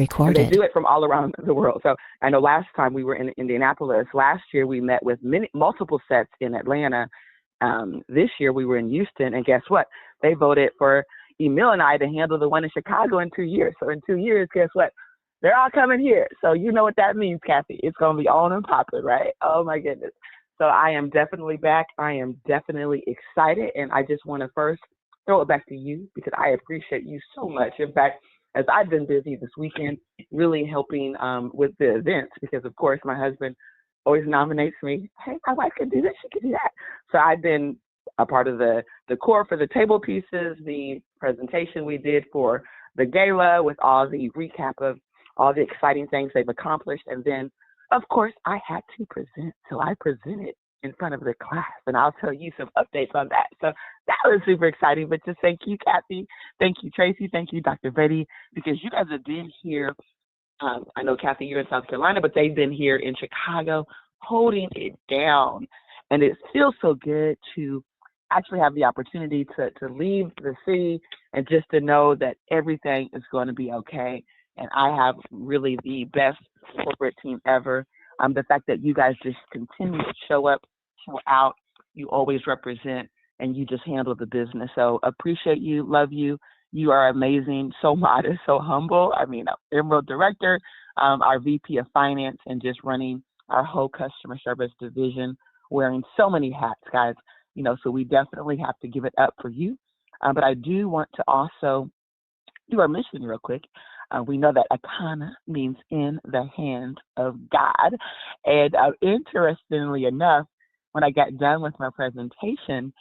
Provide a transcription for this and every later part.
And they Recorded. do it from all around the world. So I know last time we were in Indianapolis. Last year we met with multiple sets in Atlanta. This year we were in Houston, and guess what? They voted for Emil and I to handle the one in Chicago in 2 years. So in 2 years, guess what? They're all coming here. So you know what that means, Kathy. It's going to be on and popping, right? Oh, my goodness. So I am definitely back. I am definitely excited. And I just want to first throw it back to you because I appreciate you so much. In fact, as I've been busy this weekend, really helping with the events because, of course, my husband always nominates me. Hey, my wife can do this. She can do that. So I've been a part of the decor for the table pieces, the presentation we did for the gala with all the recap of all the exciting things they've accomplished. And then, of course, I had to present. So I presented in front of the class, and I'll tell you some updates on that. So that was super exciting. But just thank you, Kathy. Thank you, Tracy. Thank you, Dr. Betty, because you guys have been here. I know, Kathy, you're in South Carolina, but they've been here in Chicago holding it down. And it feels so good to actually have the opportunity to leave the city and just to know that everything is going to be okay. And I have really the best corporate team ever. The fact that you guys just continue to show up, show out, you always represent, and you just handle the business. So appreciate you, love you. You are amazing, so modest, so humble. I mean, Emerald Director, our VP of Finance, and just running our whole customer service division, wearing so many hats, guys. So we definitely have to give it up for you. But I do want to also do our mission real quick. We know that Akana means in the hands of God. And interestingly enough, when I got done with my presentation,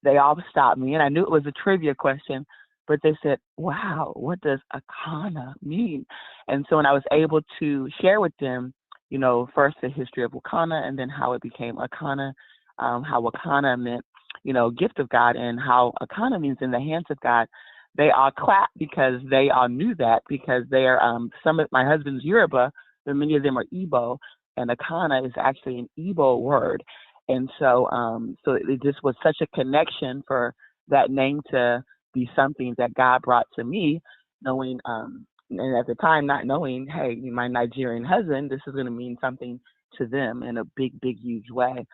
they all stopped me, and I knew it was a trivia question, but they said, wow, what does Akana mean? And so when I was able to share with them, first the history of Wakana and then how it became Akana, how Wakana meant, gift of God, and how Akana means in the hands of God, they all clapped because they all knew that because they are, some of my husband's Yoruba, but many of them are Igbo, and Akana is actually an Igbo word. And so, so it just was such a connection for that name to be something that God brought to me, knowing, and at the time not knowing, hey, my Nigerian husband, this is going to mean something to them in a big, big, huge way.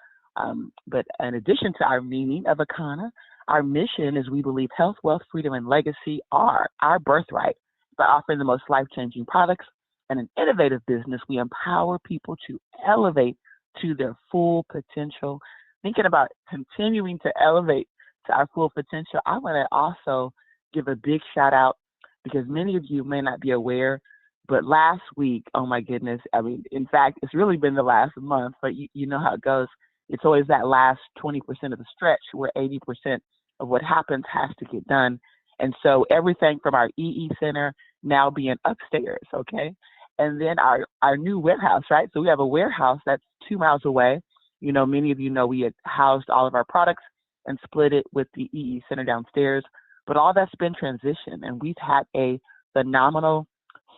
But in addition to our meaning of Akana, our mission is we believe health, wealth, freedom, and legacy are our birthright. By offering the most life-changing products and an innovative business, we empower people to elevate to their full potential. Thinking about continuing to elevate to our full potential, I want to also give a big shout out because many of you may not be aware, but last week, oh my goodness, I mean, in fact, it's really been the last month, but you know how it goes. It's always that last 20% of the stretch where 80% of what happens has to get done. And so everything from our EE Center now being upstairs, okay? And then our new warehouse, right? So we have a warehouse that's 2 miles away. Many of you know we had housed all of our products and split it with the EE Center downstairs. But all that's been transitioned, and we've had a phenomenal,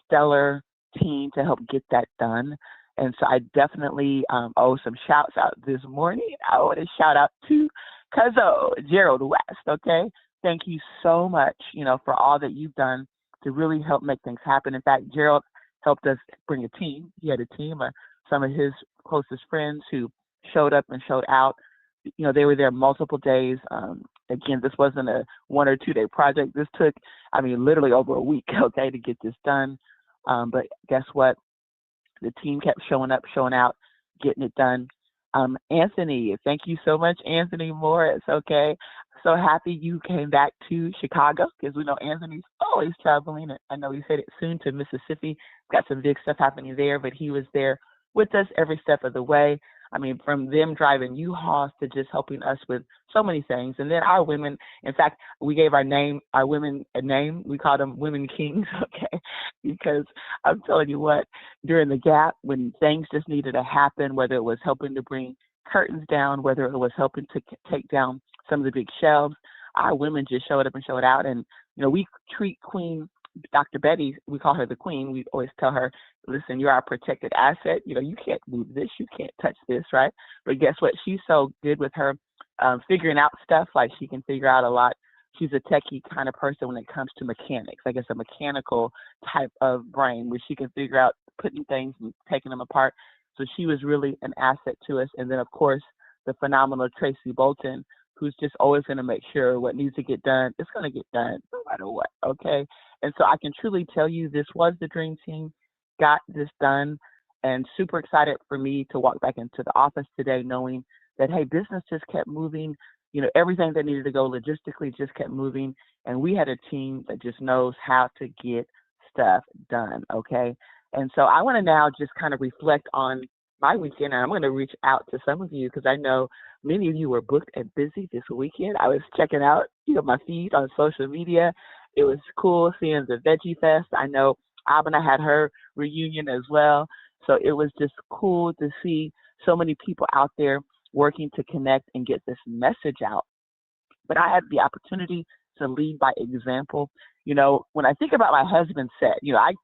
stellar team to help get that done. And so I definitely owe some shouts out this morning. I want to shout out to Cuzzo, Gerald West, okay? Thank you so much, for all that you've done to really help make things happen. In fact, Gerald helped us bring a team. He had a team of some of his closest friends who showed up and showed out. They were there multiple days. Again, this wasn't a 1 or 2 day project. This took, literally over a week, okay, to get this done. But guess what? The team kept showing up, showing out, getting it done. Anthony, thank you so much, Anthony Morris, okay? So happy you came back to Chicago because we know Anthony's always traveling. I know he's headed soon to Mississippi. Got some big stuff happening there, but he was there with us every step of the way. From them driving U-Hauls to just helping us with so many things. And then our women, in fact, we gave our women a name. We called them Women Kings, okay? Because I'm telling you what, during the gap, when things just needed to happen, whether it was helping to bring curtains down, whether it was helping to take down some of the big shelves, our women just showed up and showed out. And, we treat Queen Dr. Betty, we call her the Queen. We always tell her, listen, you're our protected asset. You can't move this. You can't touch this, right? But guess what? She's so good with her figuring out stuff. Like she can figure out a lot. she's a techie kind of person when it comes to mechanics. I guess a mechanical type of brain where she can figure out putting things and taking them apart. So she was really an asset to us. And then, of course, the phenomenal Tracy Bolton, who's just always going to make sure what needs to get done is going to get done no matter what. Okay. And so I can truly tell you this was the dream team, got this done, and super excited for me to walk back into the office today knowing that, hey, business just kept moving. Everything that needed to go logistically just kept moving. And we had a team that just knows how to get stuff done. Okay. And so I want to now just kind of reflect on my weekend, and I'm going to reach out to some of you because I know many of you were booked and busy this weekend. I was checking out, my feed on social media. It was cool seeing the Veggie Fest. I know Abena had her reunion as well. So it was just cool to see so many people out there working to connect and get this message out. But I had the opportunity to lead by example. When I think about my husband's set,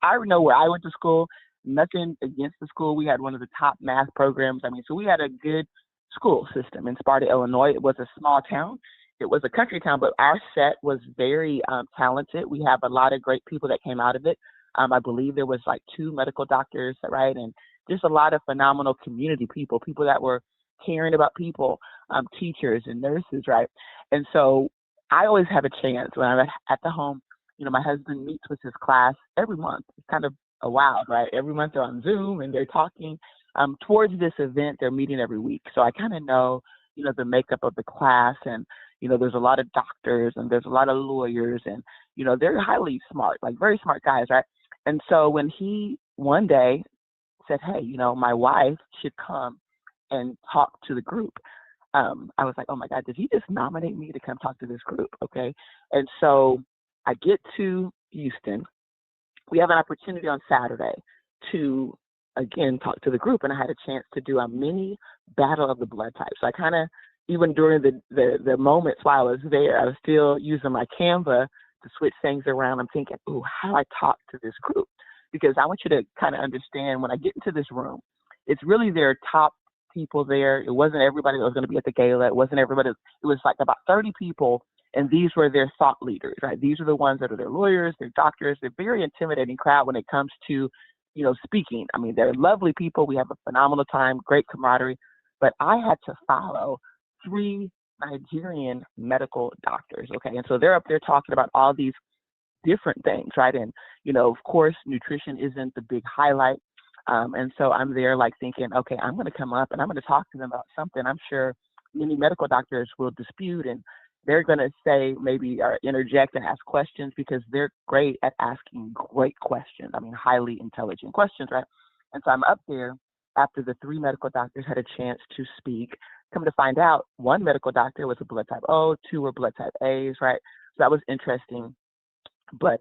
I know where I went to school, nothing against the school. We had one of the top math programs. So we had a good school system in Sparta, Illinois. It was a small town. It was a country town, but our set was very talented. We have a lot of great people that came out of it. I believe there was like 2 medical doctors, right? And just a lot of phenomenal community people that were caring about people, teachers and nurses, right? And so I always have a chance when I'm at the home. My husband meets with his class every month. It's kind of a wild, right? Every month they're on Zoom and they're talking. Towards this event, they're meeting every week. So I kind of know, the makeup of the class, and, there's a lot of doctors and there's a lot of lawyers, and, they're highly smart, like very smart guys, right? And so when he one day said, hey, my wife should come and talk to the group, I was like, oh my God, did he just nominate me to come talk to this group? Okay. And so I get to Houston. We have an opportunity on Saturday to, again, talk to the group. And I had a chance to do a mini battle of the blood types. So I kind of, even during the moments while I was there, I was still using my Canva to switch things around. I'm thinking, ooh, how do I talk to this group? Because I want you to kind of understand when I get into this room, it's really their top people there. It wasn't everybody that was going to be at the gala. It wasn't everybody. It was like about 30 people. And these were their thought leaders, right? These are the ones that are their lawyers, their doctors. They're very intimidating crowd when it comes to, speaking. They're lovely people. We have a phenomenal time, great camaraderie. But I had to follow 3 Nigerian medical doctors, okay? And so they're up there talking about all these different things, right? And, of course, nutrition isn't the big highlight. And so I'm there like thinking, okay, I'm going to come up and I'm going to talk to them about something I'm sure many medical doctors will dispute, and they're going to say maybe or interject and ask questions because they're great at asking great questions. Highly intelligent questions, right? And so I'm up there after the 3 medical doctors had a chance to speak. Come to find out, 1 medical doctor was a blood type O, 2 were blood type A's, right? So that was interesting. But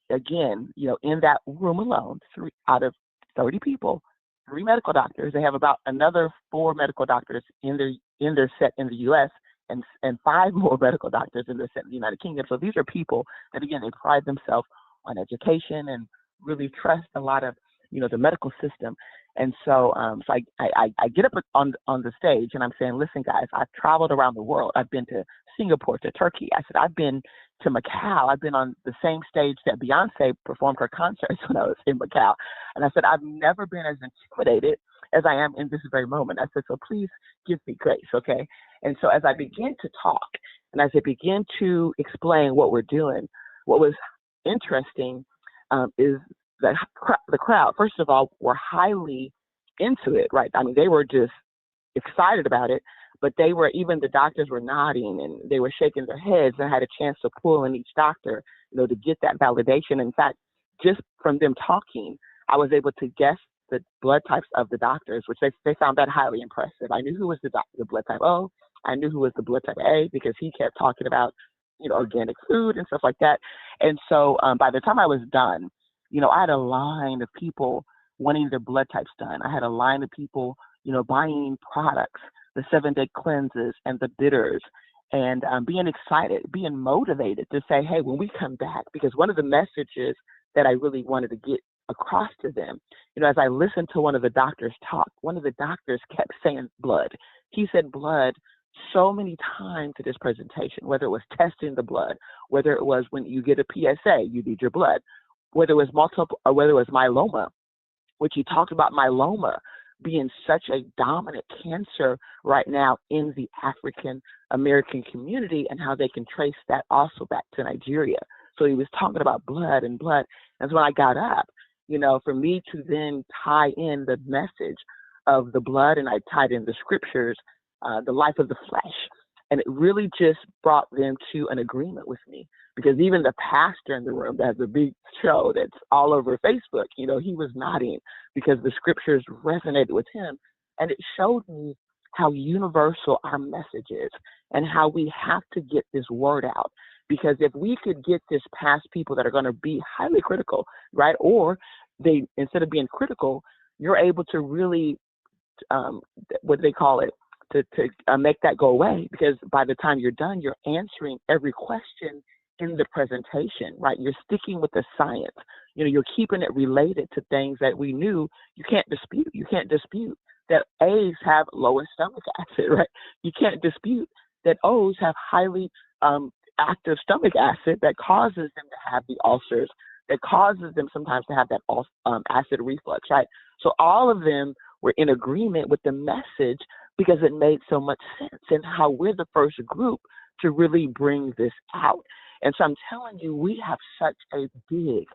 again, in that room alone, 3 out of 30 people, 3 medical doctors. They have about another 4 medical doctors in their set in the U.S. and 5 more medical doctors in their set in the United Kingdom. So these are people that, again, they pride themselves on education and really trust a lot of, the medical system. And so, I get up on the stage and I'm saying, listen, guys, I've traveled around the world. I've been to Singapore, to Turkey. I said, I've been to Macau. I've been on the same stage that Beyonce performed her concerts when I was in Macau. And I said, I've never been as intimidated as I am in this very moment. I said, so please give me grace, okay? And so as I begin to talk and as I begin to explain what we're doing, what was interesting is that the crowd, first of all, were highly into it, right? They were just excited about it, but even the doctors were nodding and they were shaking their heads, and I had a chance to pull in each doctor, to get that validation. In fact, just from them talking, I was able to guess the blood types of the doctors, which they found that highly impressive. I knew who was the blood type O. I knew who was the blood type A because he kept talking about, organic food and stuff like that. And so by the time I was done, I had a line of people wanting their blood types done. I had a line of people, buying products, the 7-day cleanses and the bitters, and being excited, being motivated to say, hey, when we come back, because one of the messages that I really wanted to get across to them, as I listened to one of the doctors talk, one of the doctors kept saying blood. He said blood so many times to this presentation, whether it was testing the blood, whether it was when you get a PSA, you need your blood, whether it was multiple, or whether it was myeloma, which he talked about myeloma being such a dominant cancer right now in the African American community and how they can trace that also back to Nigeria. So he was talking about blood and blood. That's when I got up, for me to then tie in the message of the blood, and I tied in the scriptures, the life of the flesh. And it really just brought them to an agreement with me, because even the pastor in the room that has a big show that's all over Facebook, he was nodding because the scriptures resonated with him. And it showed me how universal our message is and how we have to get this word out. Because if we could get this past people that are going to be highly critical, right? Or they, instead of being critical, you're able to really, what do they call it? To make that go away, because by the time you're done, you're answering every question in the presentation, right? You're sticking with the science. You're keeping it related to things that we knew you can't dispute. You can't dispute that A's have lower stomach acid, right? You can't dispute that O's have highly active stomach acid that causes them to have the ulcers, that causes them sometimes to have that acid reflux, right? So all of them were in agreement with the message because it made so much sense, and how we're the first group to really bring this out. And so I'm telling you, we have such a big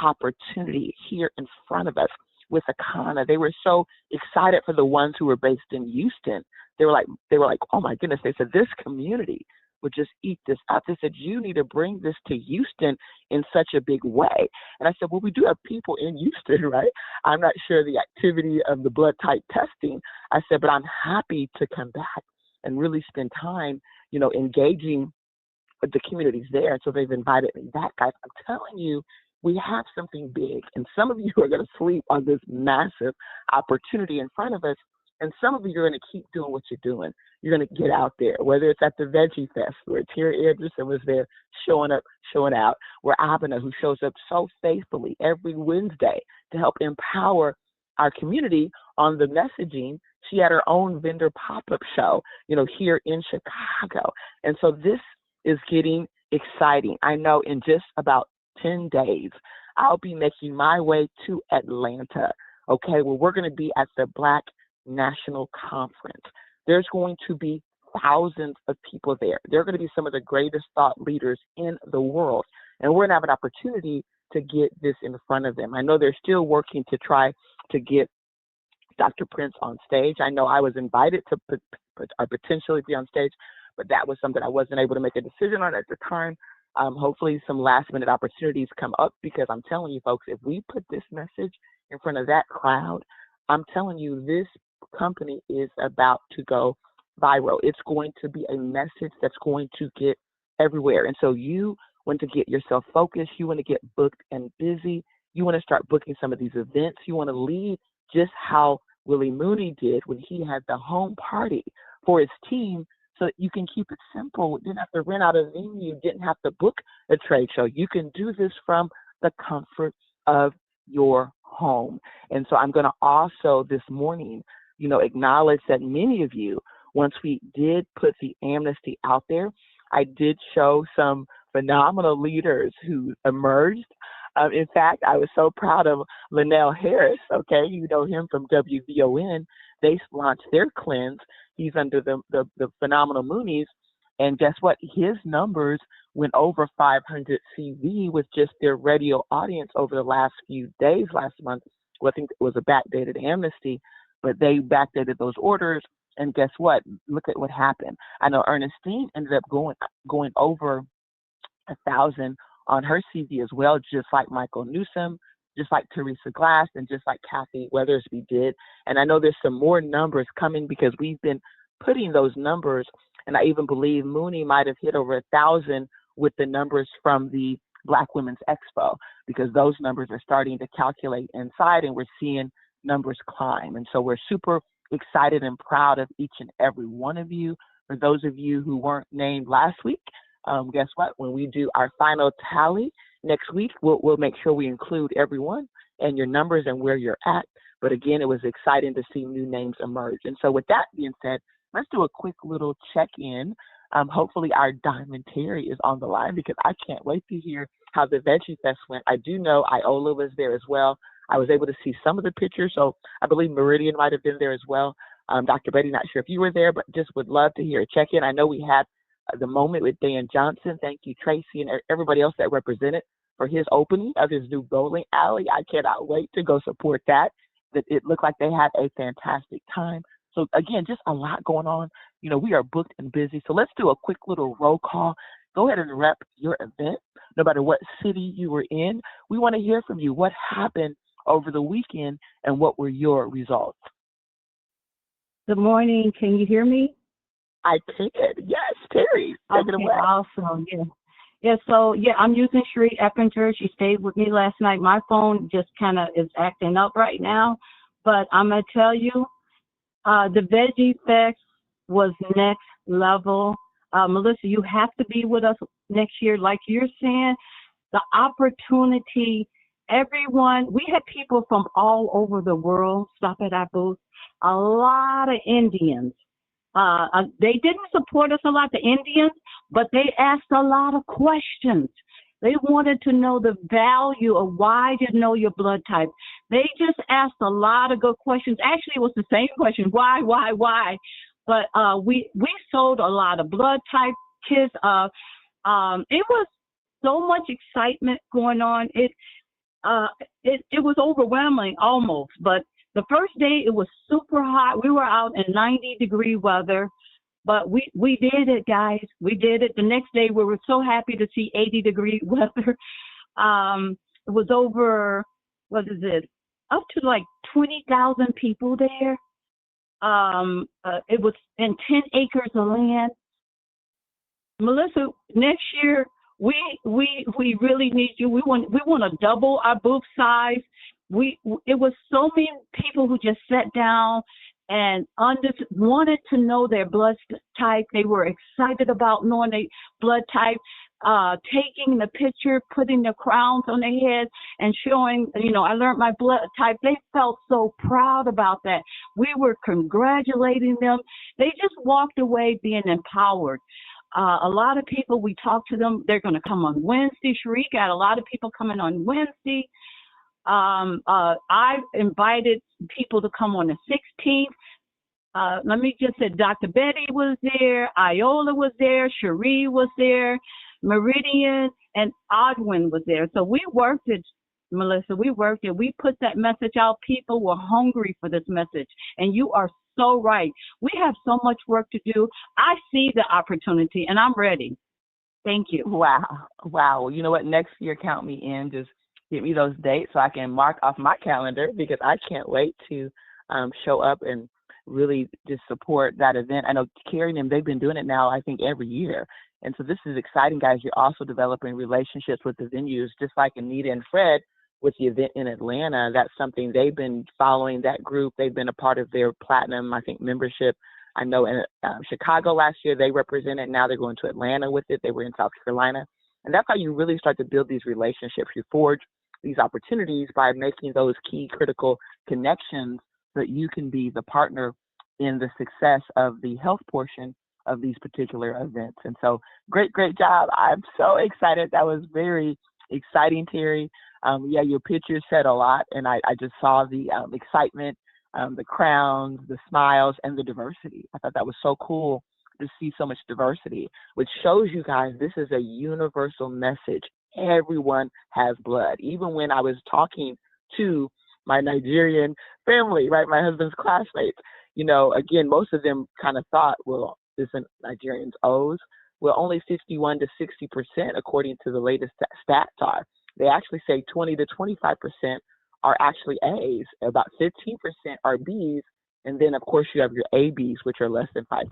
opportunity here in front of us with Akana. They were so excited for the ones who were based in Houston. They were like, oh my goodness. They said, this community would just eat this up. They said, you need to bring this to Houston in such a big way. And I said, well, we do have people in Houston, right? I'm not sure the activity of the blood type testing. I said, but I'm happy to come back and really spend time, engaging with the communities there. So they've invited me back. Guys, I'm telling you, we have something big, and some of you are going to sleep on this massive opportunity in front of us. And some of you are going to keep doing what you're doing. You're going to get out there, whether it's at the Veggie Fest, where Terry Anderson was there showing up, showing out, where Abena, who shows up so faithfully every Wednesday to help empower our community on the messaging. She had her own vendor pop-up show, here in Chicago. And so this is getting exciting. I know in just about 10 days, I'll be making my way to Atlanta, okay, where we're going to be at the Black National Conference. There's going to be thousands of people there. They're going to be some of the greatest thought leaders in the world. And we're going to have an opportunity to get this in front of them. I know they're still working to try to get Dr. Prince on stage. I know I was invited to potentially be on stage, but that was something I wasn't able to make a decision on at the time. Hopefully some last minute opportunities come up, because I'm telling you folks, if we put this message in front of that crowd, I'm telling you, this company is about to go viral. It's going to be a message that's going to get everywhere. And so you want to get yourself focused. You want to get booked and busy. You want to start booking some of these events. You want to lead just how Willie Mooney did when he had the home party for his team, so that you can keep it simple. You didn't have to rent out a venue. You didn't have to book a trade show. You can do this from the comfort of your home. And so I'm going to also this morning, acknowledge that many of you, once we did put the amnesty out there, I did show some phenomenal leaders who emerged. In fact, I was so proud of Linnell Harris. Okay, you know him from WVON. They launched their cleanse. He's under the Phenomenal Moonies. And guess what? His numbers went over 500 CV with just their radio audience over the last few days last month. Well, I think it was a backdated amnesty, but they backdated those orders. And guess what? Look at what happened. I know Ernestine ended up going over 1,000 on her CV as well, just like Michael Newsom, just like Teresa Glass, and just like Kathy Weathersby did. And I know there's some more numbers coming, because we've been putting those numbers, and I even believe Mooney might have hit over 1,000 with the numbers from the Black Women's Expo, because those numbers are starting to calculate inside, and we're seeing numbers climb. And so we're super excited and proud of each and every one of you. For those of you who weren't named last week, guess what? When we do our final tally next week, we'll make sure we include everyone and your numbers and where you're at. But again, it was exciting to see new names emerge. And so with that being said, let's do a quick little check-in. Hopefully our Diamond Terry is on the line because I can't wait to hear how the Veggie Fest went. I do know Iola was there as well. I was able to see some of the pictures, so I believe Meridian might have been there as well. Dr. Betty, not sure if you were there, but just would love to hear a check-in. I know we had the moment with Dan Johnson. Thank you, Tracy, and everybody else that represented for his opening of his new bowling alley. I cannot wait to go support that. That it looked like they had a fantastic time. So again, just a lot going on. You know, we are booked and busy. So let's do a quick little roll call. Go ahead and rep your event, no matter what city you were in. We want to hear from you. What happened over the weekend and what were your results? Good morning. Can you hear me? I can. Yes, Terry. Take it Okay, away. awesome. So I'm using Cherie Eppinger. She stayed with me last night. My phone just kind of is acting up right now. But I'm going to tell you, the Veggie Fest was next level. Melissa, you have to be with us next year. Like you're saying, the opportunity, everyone, we had people from all over the world stop at our booth. A lot of Indians. They didn't support us a lot, the Indians, but they asked a lot of questions. They wanted to know the value of why you know your blood type. They just asked a lot of good questions. Actually, it was the same question, why? But we sold a lot of blood type kits. It was so much excitement going on. It was overwhelming almost, but the first day it was super hot. We were out in 90-degree weather, but we did it, guys. We did it. The next day we were so happy to see 80-degree weather. It was over, up to like 20,000 people there. It was in 10 acres of land. Melissa, next year we really need you. We want to double our booth size. It was so many people who just sat down and wanted to know their blood type. They were excited about knowing their blood type, taking the picture, putting the crowns on their heads and showing, I learned my blood type. They felt so proud about that. We were congratulating them. They just walked away being empowered. A lot of people, we talked to them, they're going to come on Wednesday. Cherie got a lot of people coming on Wednesday. I invited people to come on the 16th. Let me just say, Dr. Betty was there, Iola was there, Cherie was there, Meridian, and Odwin was there. So we worked it, Melissa, we worked it. We put that message out. People were hungry for this message. And you are so right. We have so much work to do. I see the opportunity, and I'm ready. Thank you. Wow. Well, you know what? Next year, count me in. Just give me those dates so I can mark off my calendar because I can't wait to show up and really just support that event. I know Carrie and them, they've been doing it now, I think, every year. And so this is exciting, guys. You're also developing relationships with the venues, just like Anita and Fred with the event in Atlanta. That's something they've been following, that group. They've been a part of their platinum, I think, membership. I know in Chicago last year, they represented. Now they're going to Atlanta with it. They were in South Carolina. And that's how you really start to build these relationships. You forge these opportunities by making those key critical connections so that you can be the partner in the success of the health portion of these particular events. And so great job. I'm so excited. That was very exciting, Terry. Your pictures said a lot, and I just saw the excitement, the crowns, the smiles, and the diversity. I thought that was so cool to see so much diversity, which shows you guys this is a universal message. Everyone has blood. Even when I was talking to my Nigerian family, right, my husband's classmates, again, most of them kind of thought, well, isn't Nigerians O's? Well, only 51 to 60%, according to the latest stats are. They actually say 20 to 25% are actually A's, about 15% are B's, and then, of course, you have your ABs, which are less than 5%.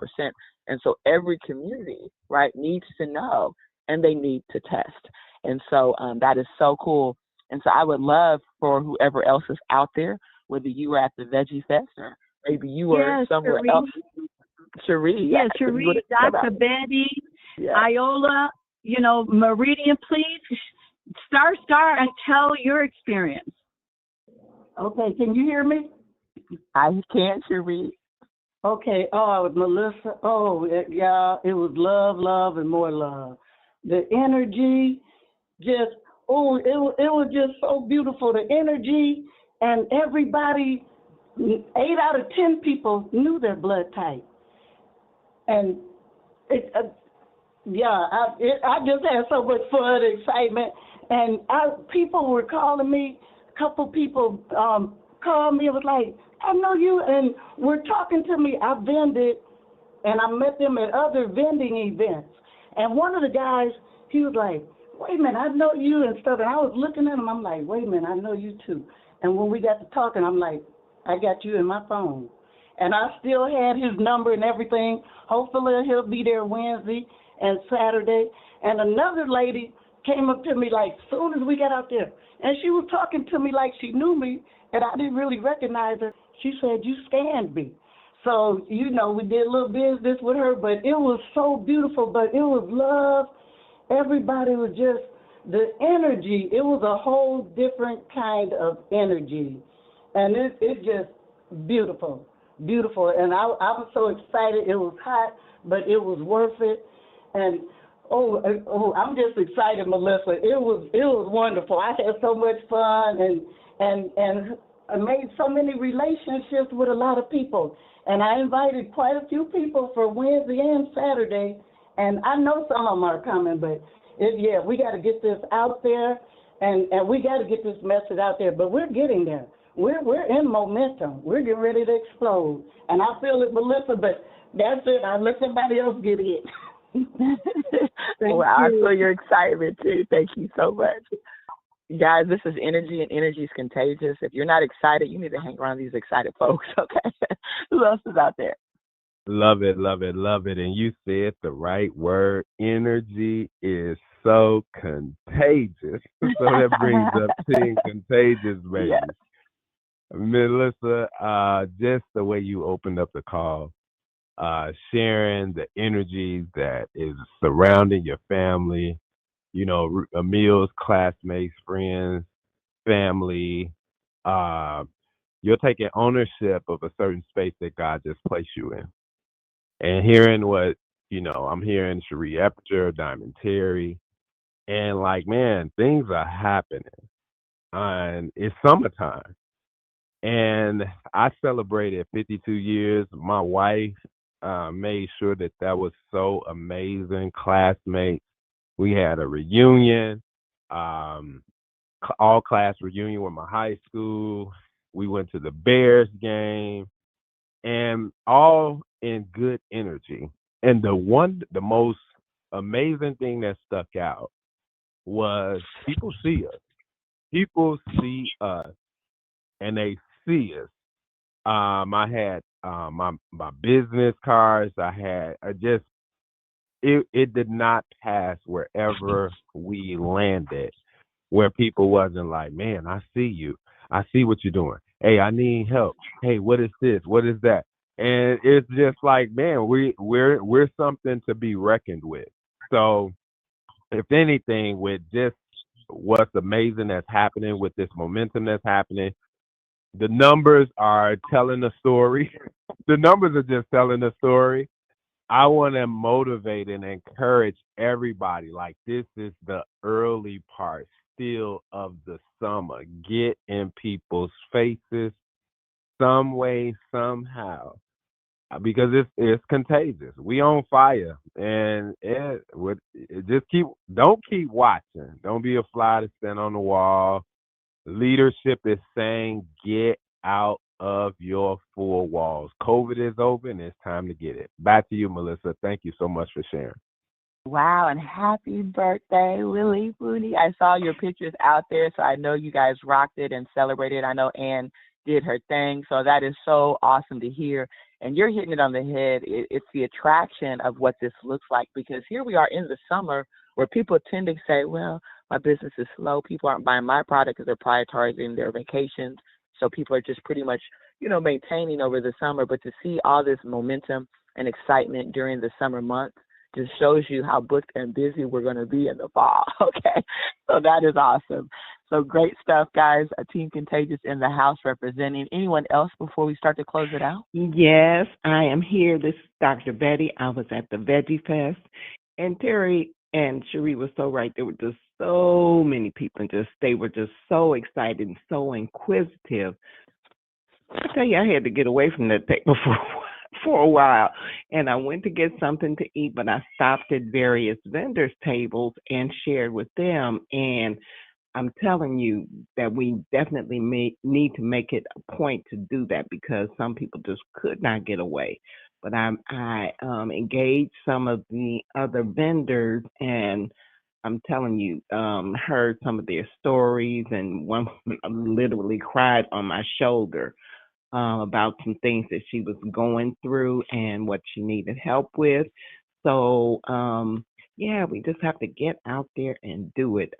And so every community, right, needs to know, and they need to test. And so that is so cool. And so I would love for whoever else is out there, whether you were at the Veggie Fest or maybe you were somewhere else. Cherie. Yeah, Cherie, Dr. Betty, Iola, Meridian, please start and tell your experience. Okay, can you hear me? I can, Cherie. Okay. Oh, Melissa. Oh, yeah. It was love, love, and more love. The energy, just it was just so beautiful. The energy, and everybody, 8 out of 10 people knew their blood type, and it, yeah, I just had so much fun, excitement, and people were calling me. A couple people called me. It was like, I know you, and were talking to me. I vended, and I met them at other vending events. And one of the guys, he was like, wait a minute, I know you and stuff. And I was looking at him. I'm like, wait a minute, I know you too. And when we got to talking, I'm like, I got you in my phone. And I still had his number and everything. Hopefully he'll be there Wednesday and Saturday. And another lady came up to me like soon as we got out there. And she was talking to me like she knew me, and I didn't really recognize her. She said, you scanned me. So, we did a little business with her, but it was so beautiful. But it was love. Everybody was just, the energy, it was a whole different kind of energy. And it just beautiful, beautiful. And I was so excited. It was hot, but it was worth it. And I'm just excited, Melissa. It was wonderful. I had so much fun, and I made so many relationships with a lot of people. And I invited quite a few people for Wednesday and Saturday. And I know some of them are coming, but we got to get this out there, and we got to get this message out there. But we're getting there. We're in momentum. We're getting ready to explode. And I feel it, Melissa, but that's it. I'll let somebody else get it. Well, I feel your excitement too. Thank you so much. Guys, this is energy, and energy is contagious. If you're not excited, you need to hang around these excited folks, okay? Who else is out there? Love it, love it, love it. And you said the right word. Energy is so contagious. So that brings up Team Contagious, baby. Yes. Melissa, just the way you opened up the call, sharing the energy that is surrounding your family, Emil's classmates, friends, family. You're taking ownership of a certain space that God just placed you in. And hearing what, I'm hearing Cherie Eppinger, Diamond Terry, and man, things are happening. And it's summertime. And I celebrated 52 years. My wife made sure that was so amazing. Classmates. We had a reunion, all class reunion with my high school. We went to the Bears game, and all in good energy. And the most amazing thing that stuck out was people see us. People see us, and they see us. I had my business cards. It did not pass wherever we landed, where people wasn't like, man, I see you. I see what you're doing. Hey, I need help. Hey, what is this? What is that? And it's just like, man, we're something to be reckoned with. So if anything, with just what's amazing that's happening, with this momentum that's happening, the numbers are telling a story. The numbers are just telling a story. I want to motivate and encourage everybody. Like, this is the early part still of the summer. Get in people's faces some way, somehow, because it's contagious. We on fire, and don't keep watching. Don't be a fly to stand on the wall. Leadership is saying, get out of your four walls. COVID is over, and it's time to get it. Back to you, Melissa. Thank you so much for sharing. Wow, and happy birthday, Willie Booty. I saw your pictures out there, so I know you guys rocked it and celebrated. I know Ann did her thing, so that is so awesome to hear. And you're hitting it on the head. It's the attraction of what this looks like, because here we are in the summer where people tend to say, well, my business is slow. People aren't buying my product because they're prioritizing their vacations. So people are just pretty much, maintaining over the summer. But to see all this momentum and excitement during the summer months just shows you how booked and busy we're going to be in the fall. Okay. So that is awesome. So great stuff, guys. A Team Contagious in the house representing. Anyone else before we start to close it out? Yes, I am here. This is Dr. Betty. I was at the Veggie Fest, and Terry and Cherie were so right. There were just so many people, and they were just so excited and so inquisitive. I tell you, I had to get away from that table for a while, and I went to get something to eat, but I stopped at various vendors' tables and shared with them. And I'm telling you that we definitely need to make it a point to do that because some people just could not get away. But I engaged some of the other vendors, and I'm telling you, heard some of their stories, and one literally cried on my shoulder about some things that she was going through and what she needed help with. So, yeah, we just have to get out there and do it.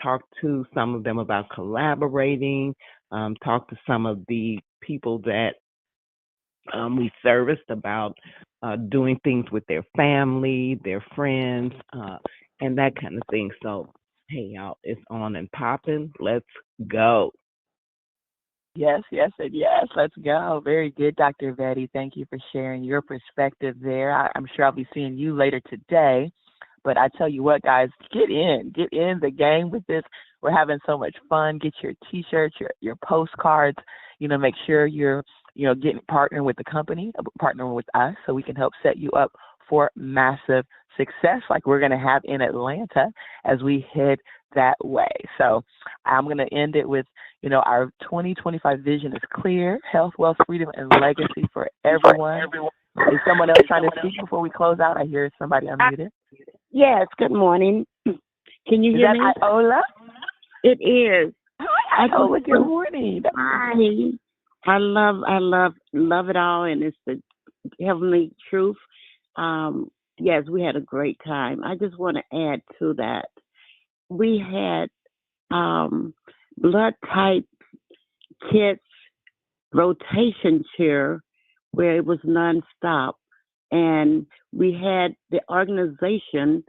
Talk to some of them about collaborating, talk to some of the people that we serviced about doing things with their family, their friends, and that kind of thing. So, hey, y'all, it's on and popping. Let's go. Yes, yes, and yes. Let's go. Very good, Dr. Betty. Thank you for sharing your perspective there. I'm sure I'll be seeing you later today. But I tell you what, guys, get in the game with this. We're having so much fun. Get your T-shirts, your postcards. Make sure you're, getting partnering with the company, partnering with us, so we can help set you up for massive success like we're going to have in Atlanta as we head that way. So I'm going to end it with, our 2025 vision is clear: health, wealth, freedom, and legacy for everyone. Is someone else trying to speak before we close out? I hear somebody unmuted. Yes, good morning. Can you Is hear that me? Iola? It is. Hi, Iola. Good morning. Hi. I love it all, and it's the heavenly truth. Yes, we had a great time. I just want to add to that. We had blood type kits rotation chair where it was nonstop, and we had the organization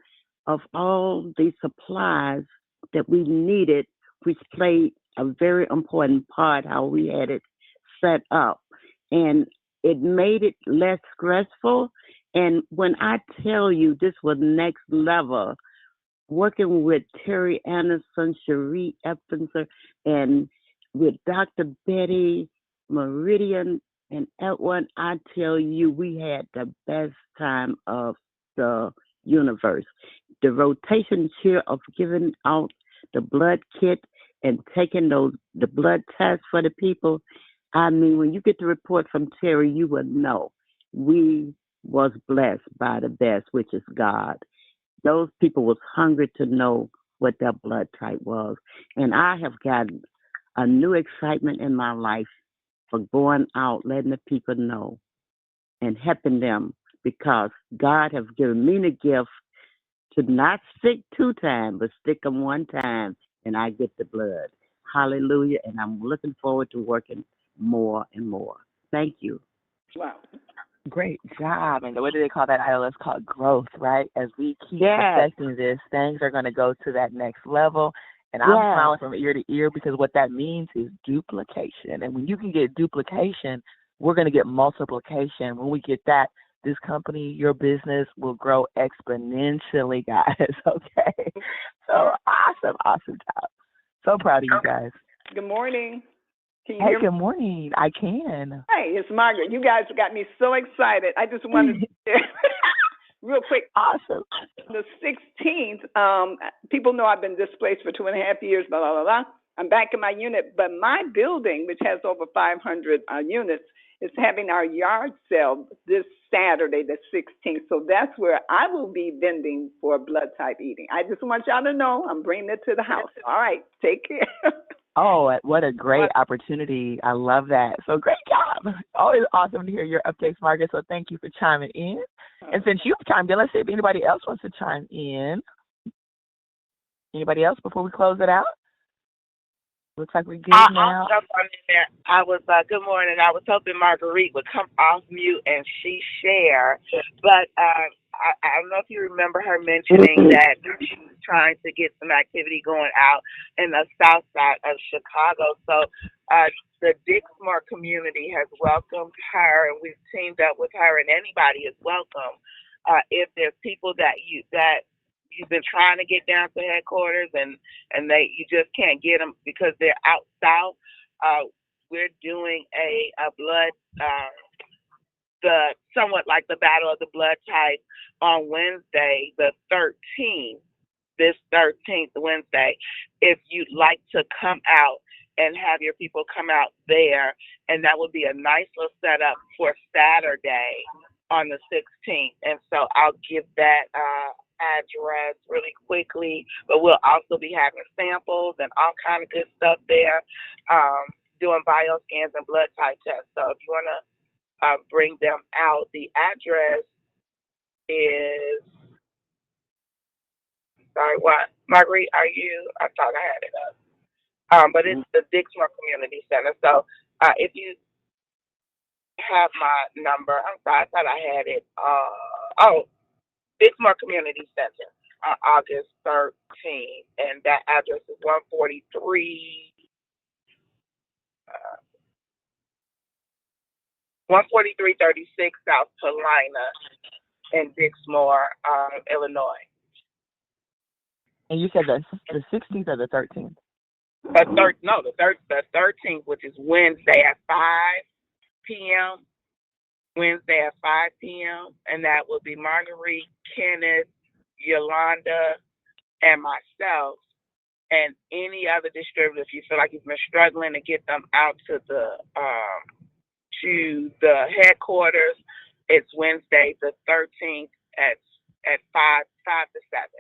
of all the supplies that we needed, which played a very important part how we had it set up, and it made it less stressful. And when I tell you this was next level, working with Terry Anderson, Cherie Eppenser, and with Dr. Betty, Meridian, and Edwin, I tell you, we had the best time of the universe. The rotation chair of giving out the blood kit and taking the blood tests for the people. I mean, when you get the report from Terry, you will know we was blessed by the best, which is God. Those people was hungry to know what their blood type was. And I have gotten a new excitement in my life for going out, letting the people know and helping them, because God has given me the gift to not stick 2 times, but stick them 1 time, and I get the blood. Hallelujah. And I'm looking forward to working more and more. Thank you. Wow. Great job. And what do they call that, Iola? It's called growth, right? As we keep Yes. perfecting this, things are going to go to that next level. And I'm Yes. smiling from ear to ear because what that means is duplication. And when you can get duplication, we're going to get multiplication. When we get that, this company, your business will grow exponentially, guys. Okay. So awesome job. So proud of you guys. Good morning. Can you Hey, hear me? good morning. I can. Hey, it's Margaret. You guys got me so excited. I just wanted to share real quick. Awesome. The 16th, people know I've been displaced for 2.5 years, blah, blah, blah, blah. I'm back in my unit, but my building, which has over 500 units, is having our yard sale this Saturday, the 16th. So that's where I will be vending for blood type eating. I just want y'all to know I'm bringing it to the house. All right, take care. Oh, what a great opportunity. I love that. So great job. Always awesome to hear your updates, Margaret. So thank you for chiming in. And since you've chimed in, let's see if anybody else wants to chime in. Anybody else before we close it out? Looks like we're good now. I'll jump on in there. Good morning. I was hoping Marguerite would come off mute and she share, but I don't know if you remember her mentioning that she was trying to get some activity going out in the south side of Chicago. So the Dixmoor community has welcomed her, and we've teamed up with her, and anybody is welcome. If there's people that you've been trying to get down to headquarters and you just can't get them because they're out south, we're doing a blood. Somewhat like the Battle of the Blood Type on Wednesday, the 13th, this 13th Wednesday. If you'd like to come out and have your people come out there, and that would be a nice little setup for Saturday on the 16th. And so I'll give that address really quickly, but we'll also be having samples and all kind of good stuff there, doing bioscans and blood type tests. So if you want to bring them out. The address is, sorry, what? Marguerite, I thought I had it up. But it's the Dixmoor Community Center. So if you have my number, I'm sorry, I thought I had it. Dixmoor Community Center on August 13th. And that address is 14336 South Paulina in Dixmoor, Illinois. And you said the 16th or the 13th? The 13th, which is Wednesday at 5 p.m. Wednesday at 5 p.m. And that will be Marguerite, Kenneth, Yolanda, and myself, and any other distributor. If you feel like you've been struggling to get them out to the headquarters, it's Wednesday the 13th at 5 to 7.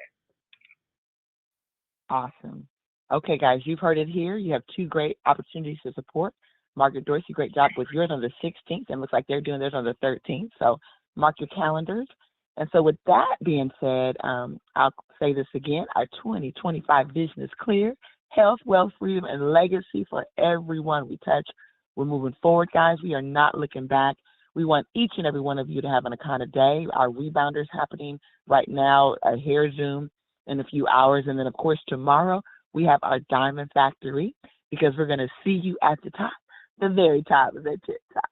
Awesome. Okay, guys, you've heard it here. You have two great opportunities to support. Margaret Dorsey, great job with yours on the 16th, and looks like they're doing theirs on the 13th. So mark your calendars. And so with that being said, I'll say this again. Our 2025 vision is clear: health, wealth, freedom, and legacy for everyone we touch. We're moving forward, guys. We are not looking back. We want each and every one of you to have an Akana Day. Our rebounder is happening right now, a hair Zoom in a few hours. And then, of course, tomorrow we have our Diamond Factory, because we're going to see you at the top, the very top of the tip top.